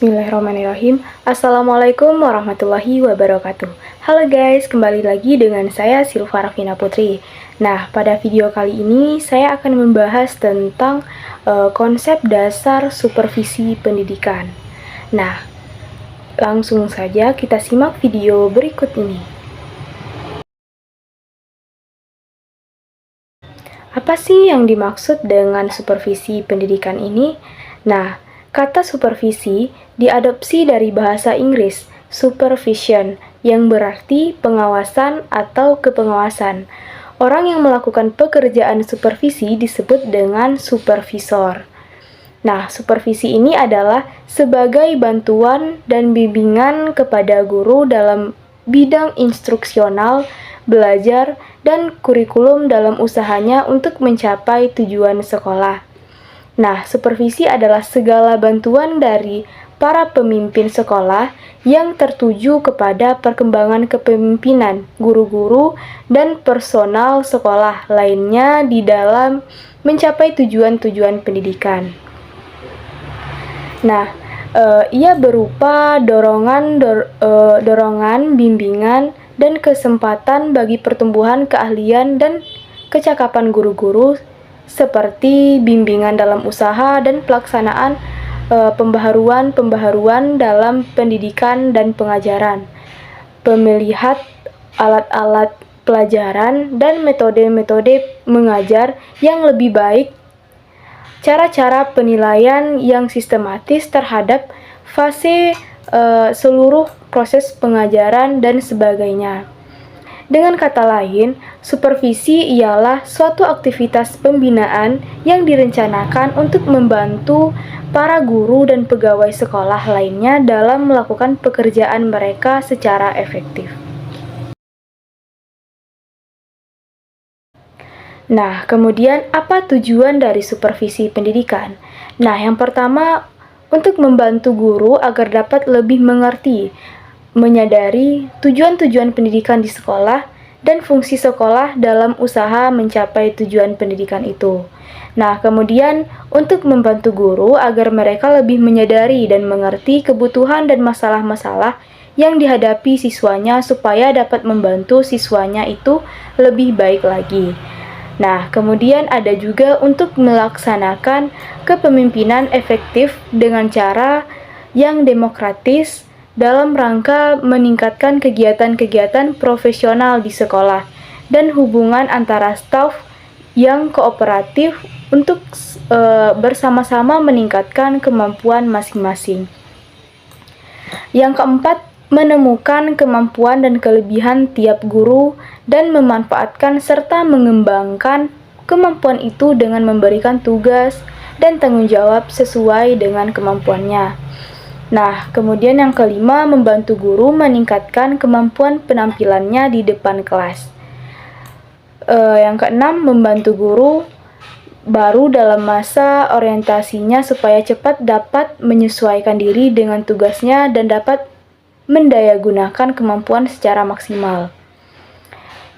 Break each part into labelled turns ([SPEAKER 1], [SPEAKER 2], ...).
[SPEAKER 1] Bismillahirrahmanirrahim. Assalamualaikum warahmatullahi wabarakatuh. Halo guys, kembali lagi dengan saya Silva Rafina Putri. Nah, pada video kali ini saya akan membahas tentang konsep dasar supervisi pendidikan. Nah, langsung saja kita simak video berikut ini. Apa sih yang dimaksud dengan supervisi pendidikan ini? Nah, kata supervisi diadopsi dari bahasa Inggris supervision yang berarti pengawasan atau kepengawasan. Orang yang melakukan pekerjaan supervisi disebut dengan supervisor. Nah, supervisi ini adalah sebagai bantuan dan bimbingan kepada guru dalam bidang instruksional, belajar, dan kurikulum dalam usahanya untuk mencapai tujuan sekolah. Nah, supervisi adalah segala bantuan dari para pemimpin sekolah yang tertuju kepada perkembangan kepemimpinan guru-guru dan personal sekolah lainnya di dalam mencapai tujuan-tujuan pendidikan. Nah, ia berupa dorongan, bimbingan, dan kesempatan bagi pertumbuhan keahlian dan kecakapan guru-guru seperti bimbingan dalam usaha dan pelaksanaan pembaharuan dalam pendidikan dan pengajaran, pemilihan alat-alat pelajaran dan metode-metode mengajar yang lebih baik, cara-cara penilaian yang sistematis terhadap fase seluruh proses pengajaran dan sebagainya. Dengan kata lain, supervisi ialah suatu aktivitas pembinaan yang direncanakan untuk membantu para guru dan pegawai sekolah lainnya dalam melakukan pekerjaan mereka secara efektif. Nah, kemudian apa tujuan dari supervisi pendidikan? Nah, yang pertama, untuk membantu guru agar dapat lebih mengerti, menyadari tujuan-tujuan pendidikan di sekolah dan fungsi sekolah dalam usaha mencapai tujuan pendidikan itu. Nah, kemudian untuk membantu guru agar mereka lebih menyadari dan mengerti kebutuhan dan masalah-masalah yang dihadapi siswanya supaya dapat membantu siswanya itu lebih baik lagi. Nah, kemudian ada juga untuk melaksanakan kepemimpinan efektif dengan cara yang demokratis dalam rangka meningkatkan kegiatan-kegiatan profesional di sekolah dan hubungan antara staf yang kooperatif untuk bersama-sama meningkatkan kemampuan masing-masing. Yang keempat, menemukan kemampuan dan kelebihan tiap guru dan memanfaatkan serta mengembangkan kemampuan itu dengan memberikan tugas dan tanggung jawab sesuai dengan kemampuannya. Nah, kemudian yang kelima, membantu guru meningkatkan kemampuan penampilannya di depan kelas. Yang keenam, membantu guru baru dalam masa orientasinya supaya cepat dapat menyesuaikan diri dengan tugasnya dan dapat mendayagunakan kemampuan secara maksimal.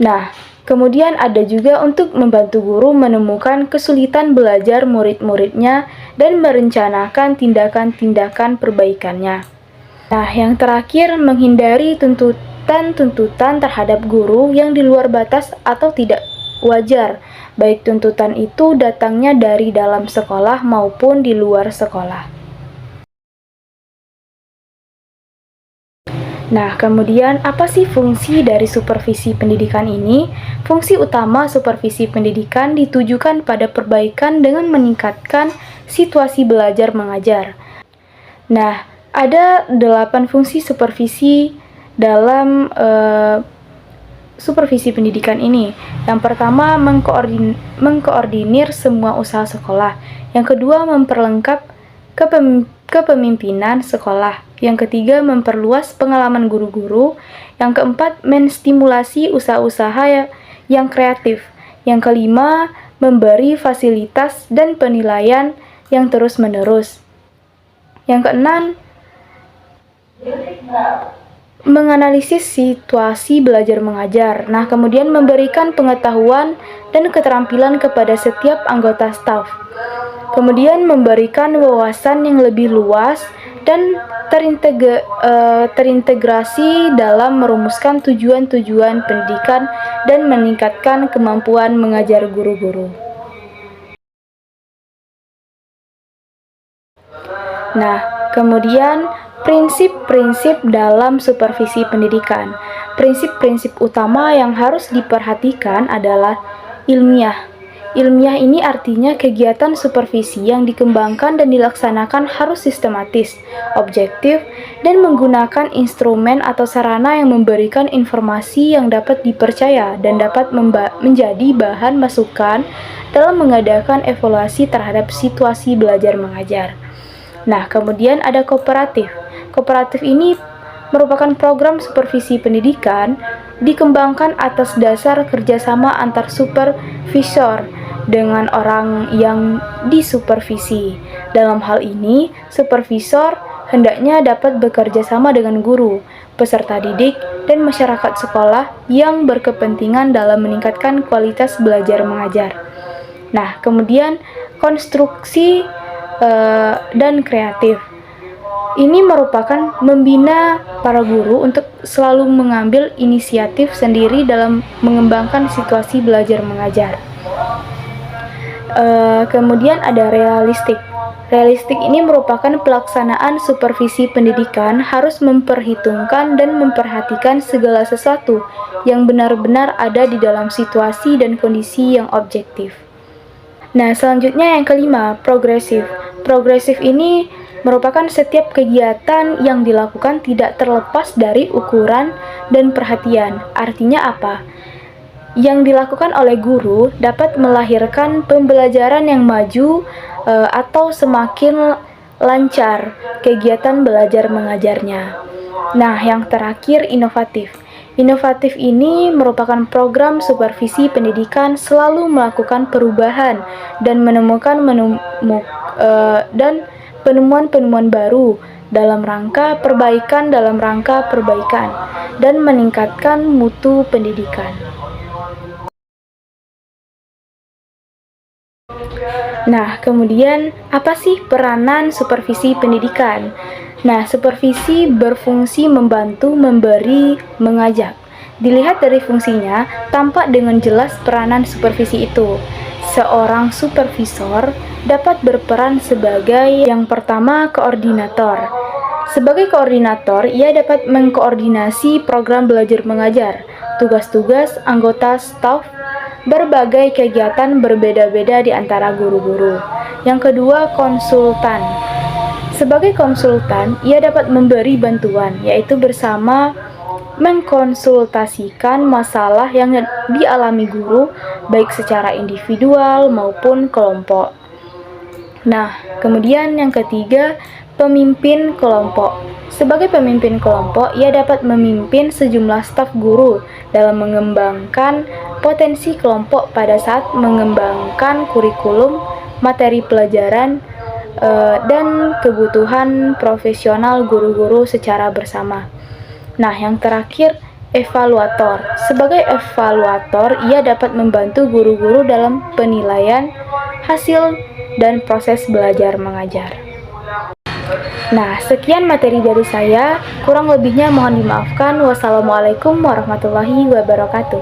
[SPEAKER 1] Nah, kemudian ada juga untuk membantu guru menemukan kesulitan belajar murid-muridnya dan merencanakan tindakan-tindakan perbaikannya. Nah, yang terakhir, menghindari tuntutan-tuntutan terhadap guru yang di luar batas atau tidak wajar, baik tuntutan itu datangnya dari dalam sekolah maupun di luar sekolah. Nah, kemudian apa sih fungsi dari supervisi pendidikan ini? Fungsi utama supervisi pendidikan ditujukan pada perbaikan dengan meningkatkan situasi belajar mengajar. Nah, ada 8 fungsi supervisi dalam supervisi pendidikan ini. Yang pertama, mengkoordinir semua usaha sekolah. Yang kedua, memperlengkap kepemimpinan sekolah. Yang ketiga, memperluas pengalaman guru-guru. Yang keempat, menstimulasi usaha-usaha yang kreatif. Yang kelima, memberi fasilitas dan penilaian yang terus-menerus. Yang keenam, menganalisis situasi belajar mengajar. Nah, kemudian memberikan pengetahuan dan keterampilan kepada setiap anggota staf. Kemudian memberikan wawasan yang lebih luas dan terintegrasi dalam merumuskan tujuan-tujuan pendidikan dan meningkatkan kemampuan mengajar guru-guru. Nah, kemudian prinsip-prinsip dalam supervisi pendidikan. Prinsip-prinsip utama yang harus diperhatikan adalah ilmiah. Ilmiah ini artinya kegiatan supervisi yang dikembangkan dan dilaksanakan harus sistematis, objektif, dan menggunakan instrumen atau sarana yang memberikan informasi yang dapat dipercaya dan dapat menjadi bahan masukan dalam mengadakan evaluasi terhadap situasi belajar mengajar. Nah, kemudian ada kooperatif. Kooperatif ini merupakan program supervisi pendidikan dikembangkan atas dasar kerjasama antar supervisor dengan orang yang disupervisi. Dalam hal ini, supervisor hendaknya dapat bekerja sama dengan guru, peserta didik, dan masyarakat sekolah yang berkepentingan dalam meningkatkan kualitas belajar mengajar. Nah, kemudian konstruksi dan kreatif. Ini merupakan membina para guru untuk selalu mengambil inisiatif sendiri dalam mengembangkan situasi belajar mengajar. Kemudian ada realistik. Realistik ini merupakan pelaksanaan supervisi pendidikan harus memperhitungkan dan memperhatikan segala sesuatu yang benar-benar ada di dalam situasi dan kondisi yang objektif. Nah, selanjutnya yang kelima, progresif. Progresif ini merupakan setiap kegiatan yang dilakukan tidak terlepas dari ukuran dan perhatian. Artinya apa? Yang dilakukan oleh guru dapat melahirkan pembelajaran yang maju atau semakin lancar kegiatan belajar mengajarnya. Nah, yang terakhir inovatif. Inovatif ini merupakan program supervisi pendidikan selalu melakukan perubahan dan menemukan penemuan-penemuan baru dalam rangka perbaikan dan meningkatkan mutu pendidikan. Nah, kemudian apa sih peranan supervisi pendidikan? Nah, supervisi berfungsi membantu, memberi, mengajak. Dilihat dari fungsinya, tampak dengan jelas peranan supervisi itu. Seorang supervisor dapat berperan sebagai yang pertama koordinator. Sebagai koordinator, ia dapat mengkoordinasi program belajar mengajar, tugas-tugas anggota staf, berbagai kegiatan berbeda-beda di antara guru-guru. Yang kedua, konsultan. Sebagai konsultan, ia dapat memberi bantuan, yaitu bersama mengkonsultasikan masalah yang dialami guru, baik secara individual maupun kelompok. Nah, kemudian yang ketiga, pemimpin kelompok. Sebagai pemimpin kelompok, ia dapat memimpin sejumlah staf guru dalam mengembangkan potensi kelompok pada saat mengembangkan kurikulum, materi pelajaran, dan kebutuhan profesional guru-guru secara bersama. Nah, yang terakhir, evaluator. Sebagai evaluator, ia dapat membantu guru-guru dalam penilaian hasil dan proses belajar mengajar. Nah, sekian materi dari saya. Kurang lebihnya mohon dimaafkan. Wassalamualaikum warahmatullahi wabarakatuh.